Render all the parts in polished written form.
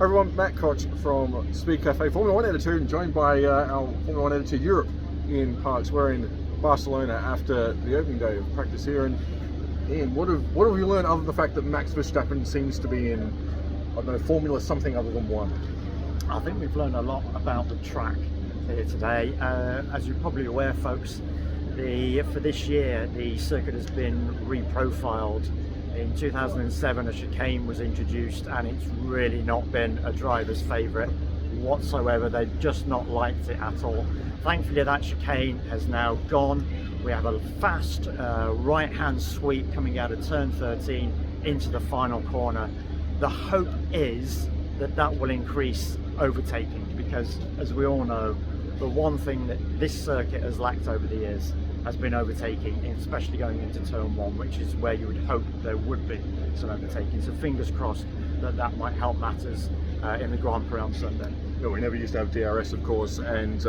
Hi everyone, Matt Koch from Speedcafe, Formula 1 editor, and joined by our Formula 1 editor Europe, Ian Parks. We're in Barcelona after the opening day of practice here, and Ian, what have you learned other than the fact that Max Verstappen seems to be in, I don't know, Formula something other than one? I think we've learned a lot about the track here today. As you're probably aware, folks, for this year the circuit has been reprofiled. In 2007 a chicane was introduced and it's really not been a driver's favourite whatsoever. They've just not liked it at all. Thankfully that chicane has now gone. We have a fast right hand sweep coming out of turn 13 into the final corner. The hope is that that will increase overtaking, because as we all know, the one thing that this circuit has lacked over the years has been overtaking, especially going into turn 1, which is where you would hope there would be some overtaking. So fingers crossed that that might help matters in the Grand Prix on Sunday. Yeah, we never used to have DRS, of course, and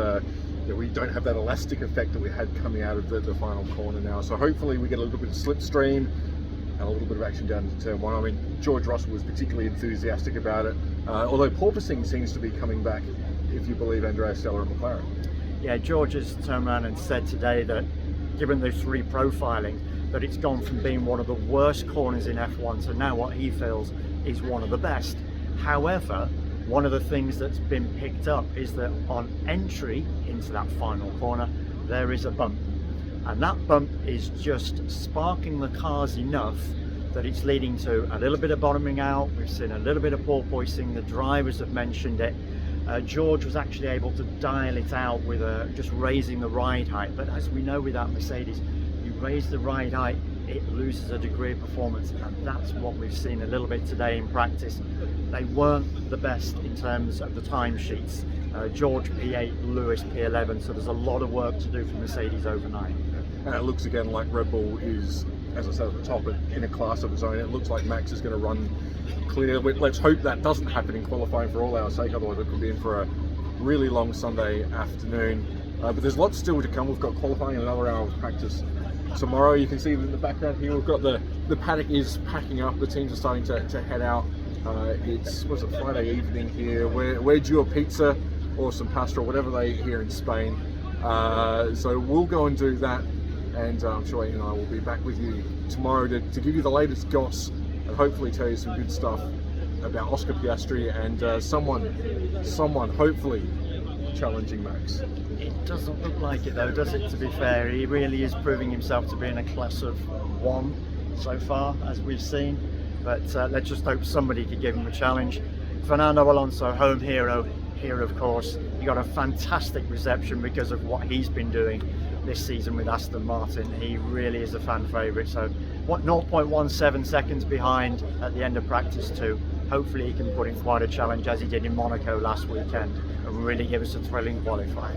we don't have that elastic effect that we had coming out of the final corner now. So hopefully we get a little bit of slipstream and a little bit of action down into turn 1. I mean, George Russell was particularly enthusiastic about it, although porpoising seems to be coming back, if you believe Andrea Stella and McLaren. Yeah, George has turned around and said today that given this reprofiling, that it's gone from being one of the worst corners in F1 to now what he feels is one of the best. However, one of the things that's been picked up is that on entry into that final corner there is a bump, and that bump is just sparking the cars enough that it's leading to a little bit of bottoming out. We've seen a little bit of porpoising. The drivers have mentioned it. George was actually able to dial it out with just raising the ride height, but as we know with that Mercedes, you raise the ride height, it loses a degree of performance, and that's what we've seen a little bit today in practice. They weren't the best in terms of the timesheets. George P8, Lewis P11, so there's a lot of work to do for Mercedes overnight. And it looks again like Red Bull is, as I said at the top, in a class of its own. It looks like Max is going to run clear. Let's hope that doesn't happen in qualifying for all our sake, otherwise it could be in for a really long Sunday afternoon. But there's lots still to come. We've got qualifying and another hour of practice tomorrow. You can see in the background here we've got the paddock is packing up. The teams are starting to head out. It's Friday evening here. We're due a pizza or some pasta or whatever they eat here in Spain. So we'll go and do that, and I'm sure Ian and I will be back with you tomorrow to give you the latest goss and hopefully tell you some good stuff about Oscar Piastri and someone hopefully challenging Max. It doesn't look like it though, does it, to be fair? He really is proving himself to be in a class of 1 so far, as we've seen, but let's just hope somebody could give him a challenge. Fernando Alonso, home hero here, of course. He got a fantastic reception because of what he's been doing this season with Aston Martin. He really is a fan favourite. So 0.17 seconds behind at the end of practice 2. Hopefully he can put in quite a challenge as he did in Monaco last weekend and really give us a thrilling qualifying.